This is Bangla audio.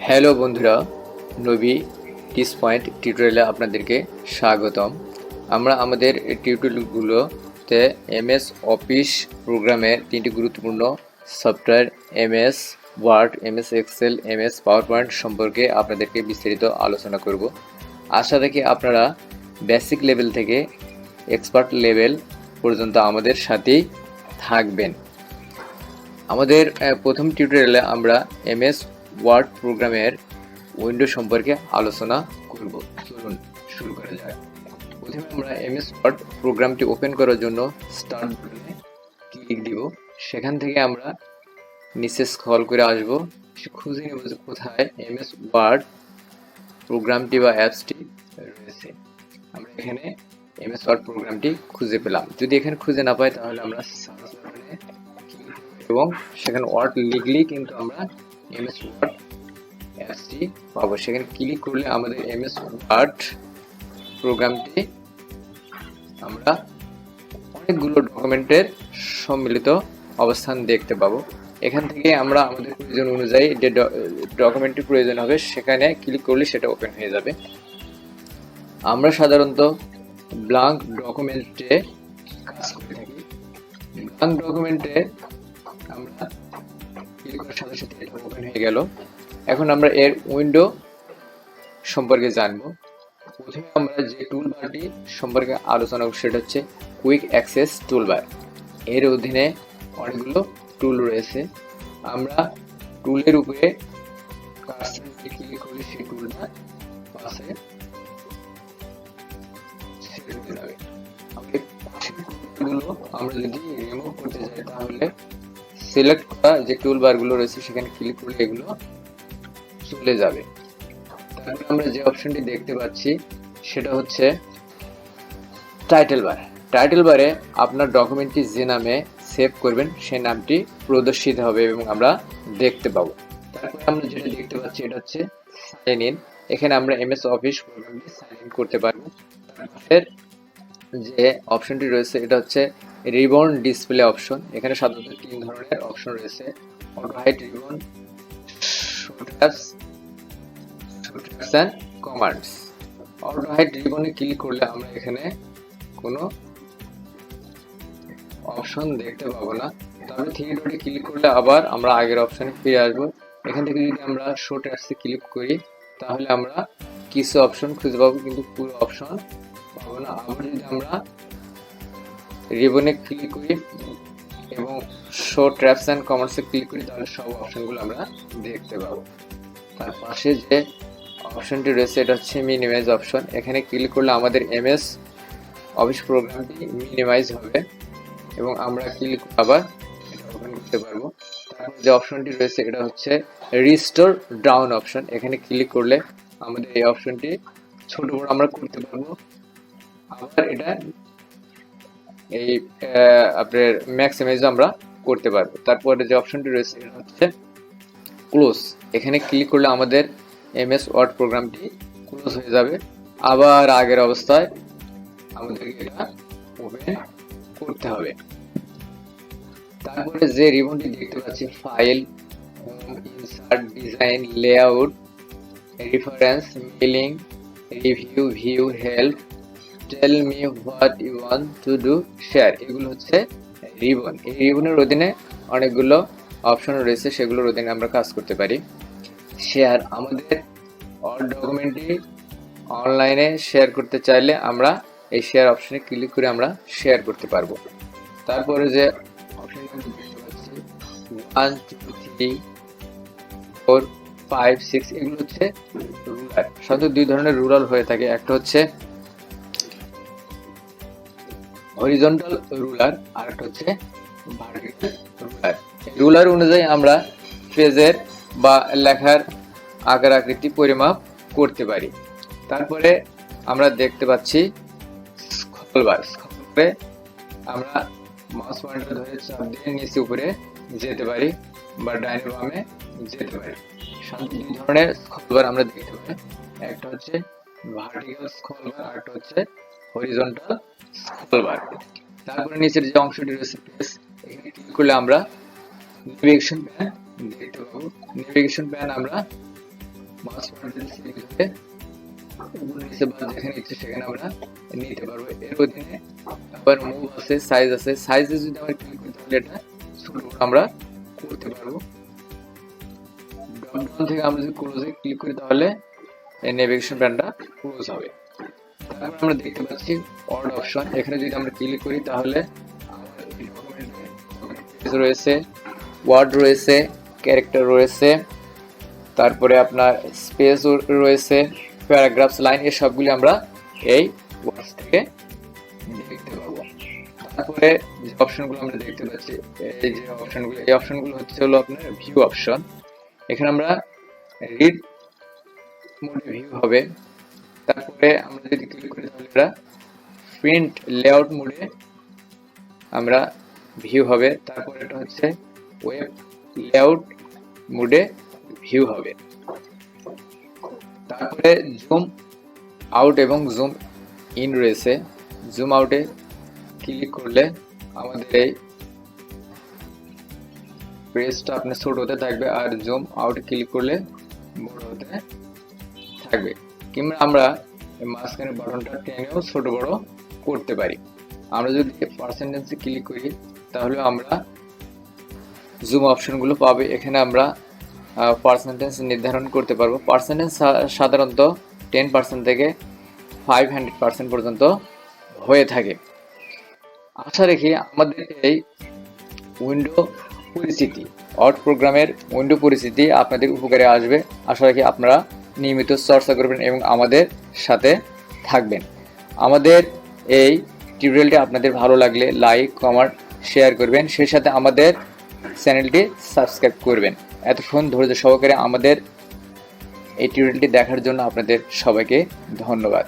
হ্যালো বন্ধুরা, নবী টিস পয়েন্ট টিউটোরিয়ালে আপনাদেরকে স্বাগতম। আমরা আমাদের টিউটোরিয়ালগুলোতে এমএস অফিস প্রোগ্রামের তিনটি গুরুত্বপূর্ণ software MS Word, MS Excel, MS PowerPoint সম্পর্কে আপনাদেরকে বিস্তারিত আলোচনা করব। আশা রাখি আপনারা বেসিক লেভেল থেকে এক্সপার্ট লেভেল পর্যন্ত আমাদের সাথেই থাকবেন। আমাদের প্রথম টিউটোরিয়ালে আমরা এমএস ওয়ার্ড প্রোগ্রামের উইন্ডো সম্পর্কে আলোচনা করব। চলুন শুরু করা যাক। প্রথমে আমরা এমএস ওয়ার্ড প্রোগ্রামটি ওপেন করার জন্য স্টার্ট বাটনে ক্লিক দিব। সেখান থেকে আমরা নিচে স্ক্রল করে আসব, খুঁজে নেব যে কোথায় এমএস ওয়ার্ড প্রোগ্রামটি বা অ্যাপসটি রয়েছে। আমরা এখানে এমএস ওয়ার্ড প্রোগ্রামটি খুঁজে পেলাম। যদি এখানে খুঁজে না পাই তাহলে আমরা সার্চ বাটনে এবং সেখানে ওয়ার্ড লিখলেই কিন্তু আমরা এমএস ওয়ার্ড অ্যাপসটি পাবো। সেখানে ক্লিক করলে আমাদের এমএস ওয়ার্ড প্রোগ্রামটি আমরা অনেকগুলো ডকুমেন্টের সম্মিলিত অবস্থান দেখতে পাবো। এখান থেকে আমরা আমাদের প্রয়োজন অনুযায়ী যে ডকুমেন্টটি প্রয়োজন হবে সেখানে ক্লিক করলে সেটা ওপেন হয়ে যাবে। আমরা সাধারণত ব্ল্যাঙ্ক ডকুমেন্টে কাজ করে থাকি। ব্ল্যাঙ্ক ডকুমেন্টে আমরা ক্লিক করার সাথে সাথে এটা ওপেন হয়ে গেল। এখন আমরা এর উইন্ডো সম্পর্কে জানব। প্রথমে আমরা যে টুলবারটি সম্পর্কে আলোচনা করব সেটা হচ্ছে কুইক অ্যাক্সেস টুলবার। এর অধীনে অনেকগুলো টুল রয়েছে। আমরা টুলের উপরে কার্সরটি ক্লিক করলে সেই টুলটা পাশে সেট হয়ে যাবে। আমরা যদি রিমুভ করতে যাই তাহলে সিলেক্ট করা যে টুলবারগুলো রয়েছে সেখানে ক্লিক করলে এগুলো চলে যাবে। তারপরে আমরা যে অপশনটি দেখতে পাচ্ছি সেটা হচ্ছে টাইটেল বার। টাইটেল বারে আপনার ডকুমেন্টটি যে নামে সেভ করবেন সেই নামটি প্রদর্শিত হবে এবং আমরা দেখতে পাবো। তারপরে আমরা যেটা দেখতে পাচ্ছি এটা হচ্ছে সাইন ইন। এখানে আমরা এমএস অফিস প্রোগ্রামটি সাইন ইন করতে পারবো। তারপরে যে অপশনটি রয়েছে এটা হচ্ছে রিবন ডিসপ্লে অপশন। এখানে সাধারণত তিন ধরনের অপশন রয়েছে: auto hide ribbon, show tabs and commands. Auto hide রিবনে ক্লিক করলে আমরা এখানে কোনো অপশন দেখতে পাবো না। তবে থ্রি ডটে ক্লিক করলে আবার আমরা আগের অপশনে ফিরে আসবো। এখান থেকে যদি আমরা শো ট্যাবসে ক্লিক করি তাহলে আমরা কিছু অপশন খুঁজে পাবো, কিন্তু পুরো অপশন পাবো না। আবার যদি আমরা রিবনে ক্লিক করি এবং শো ট্যাবস এন্ড কমান্ডসে ক্লিক করি তাহলে সব অপশনগুলো আমরা দেখতে পাবো। তার পাশে যে অপশনটি রয়েছে এটা হচ্ছে মিনিমাইজ অপশন। এখানে ক্লিক করলে আমাদের এমএস অফিস প্রোগ্রামটি মিনিমাইজ হবে এবং আমরা ক্লিক আবার এটা ওপেন করতে পারবো। তারপর যে অপশনটি রয়েছে এটা হচ্ছে রিস্টোর ডাউন অপশন। এখানে ক্লিক করলে আমাদের এই অপশনটি ছোট বড় আমরা করতে পারবো। আবার এটা এই আপনার ম্যাক্সিমাইজ আমরা করতে পারবো। তারপরে যে অপশনটি রয়েছে এটা হচ্ছে ক্লোজ। এখানে ক্লিক করলে আমাদের এমএস ওয়ার্ড প্রোগ্রামটি ক্লোজ হয়ে যাবে। আবার আগের অবস্থায় আমাদেরকে এটা ওপেন করতে হবে। তারপরে যে রিবনটি দেখতে পাচ্ছি file, home, insert, design, layout, reference, mailing, review, view, help, tell me what you want to do, share, এগুলো হচ্ছে রিবন। এই রিবনের অধীনে অনেকগুলো অপশন রয়েছে, সেগুলোর অধীনে আমরা কাজ করতে পারি। শেয়ার, আমাদের ওয়ার্ড ডকুমেন্টটি অনলাইনে শেয়ার করতে চাইলে আমরা এই শেয়ার অপশনে ক্লিক করে আমরা শেয়ার করতে পারবো। তারপরে যে অপশনগুলো দেখতে পাচ্ছি 1, 2, 3, 4, 5, 6 এগুলো হচ্ছে রুলার। সাধারণত দুই ধরনের রুলার হয়ে থাকে। একটা হচ্ছে হরিজন্টাল রুলার আর একটা হচ্ছে ভার্টিক্যাল রুলার। রুলার অনুযায়ী আমরা পেজের বা লেখার আকার আকৃতি পরিমাপ করতে পারি। তারপরে আমরা দেখতে পাচ্ছি স্ক্রলবার। স্ক্রলবারে আমরা মাউস পয়েন্টার ধরে চাপ দিয়ে নিচে উপরে যেতে পারি বা ডাইনে বামে যেতে পারি। দুই ধরনের স্ক্রলবার আমরা দেখতে পাই, একটা হচ্ছে ভার্টিক্যাল স্ক্রলবার আর একটা হচ্ছে হরিজন্টাল স্ক্রলবার। তারপরে নিচের যে অংশটি রয়েছে পেজ, এখানে ক্লিক করলে আমরা নেভিগেশন প্যান দেখতে পাবো। নেভিগেশন প্যান আমরা মাউস পয়েন্টার সিলেক্ট করে উপরে নিচে বা যেখানে ইচ্ছে সেখানে আমরা নিতে পারবো। এর অধীনে আবার মুভ আছে, সাইজ আছে। সাইজে যদি আমরা ক্লিক করি তাহলে এটা ছোট বড় আমরা করতে পারবো। ড্রপ ডাউন থেকে আমরা যদি ক্লোজে ক্লিক করি তাহলে এই নেভিগেশন প্যানটা ক্লোজ হবে। তারপর আমরা দেখতে পাচ্ছি অড অপশন। এখানে যদি আমরা ক্লিক করি তাহলে রয়েছে, ওয়ার্ড রয়েছে, ক্যারেক্টার রয়েছে, তারপরে আপনার স্পেস রয়েছে, প্যারাগ্রাফস, লাইন, এই সবগুলি আমরা এই ওয়ার্ডস থেকে দেখতে পাবো। তারপরে যে অপশনগুলো আমরা দেখতে পাচ্ছি, এই অপশনগুলো হচ্ছে হলো আপনার ভিউ অপশন। এখানে আমরা রিড মোডে ভিউ হবে। তারপরে আমরা যদি ক্লিক করি তাহলে এটা প্রিন্ট লেআউট মোডে আমরা ভিউ হবে। তারপরে এটা হচ্ছে ওয়েব লেআউট মোডে ভিউ হবে। তারপরে জুম আউট এবং জুম ইন রয়েছে। জুম আউটে ক্লিক করলে আমাদের এই পেজটা আপনার ছোট হতে থাকবে, আর জুম আউটে ক্লিক করলে বড় হতে থাকবে। কিংবা আমরা মাঝখানে বাটনটা টেনেও ছোট বড় করতে পারি। আমরা যদি পার্সেন্টেজে ক্লিক করি তাহলে আমরা জুম অপশনগুলো পাবে। এখানে আমরা পার্সেন্টেজ নির্ধারণ করতে পারবো। পার্সেন্টেজ সাধারণত 10% থেকে 500% পর্যন্ত হয়ে থাকে। আশা রাখি আমাদের এই উইন্ডো পরিচিতি, অড প্রোগ্রামের উইন্ডো পরিচিতি আপনাদের উপকারে আসবে। আশা রাখি আপনারা নিয়মিত চর্চা করবেন এবং আমাদের সাথে থাকবেন। আমাদের এই টিউটোরিয়ালটি আপনাদের ভালো লাগলে লাইক, কমেন্ট, শেয়ার করবেন। সেই সাথে আমাদের চ্যানেলটি সাবস্ক্রাইব করবেন। এতক্ষণ ধৈর্য সহকারে আমাদের এই টিউটোরিয়ালটি দেখার জন্য আপনাদের সবাইকে ধন্যবাদ।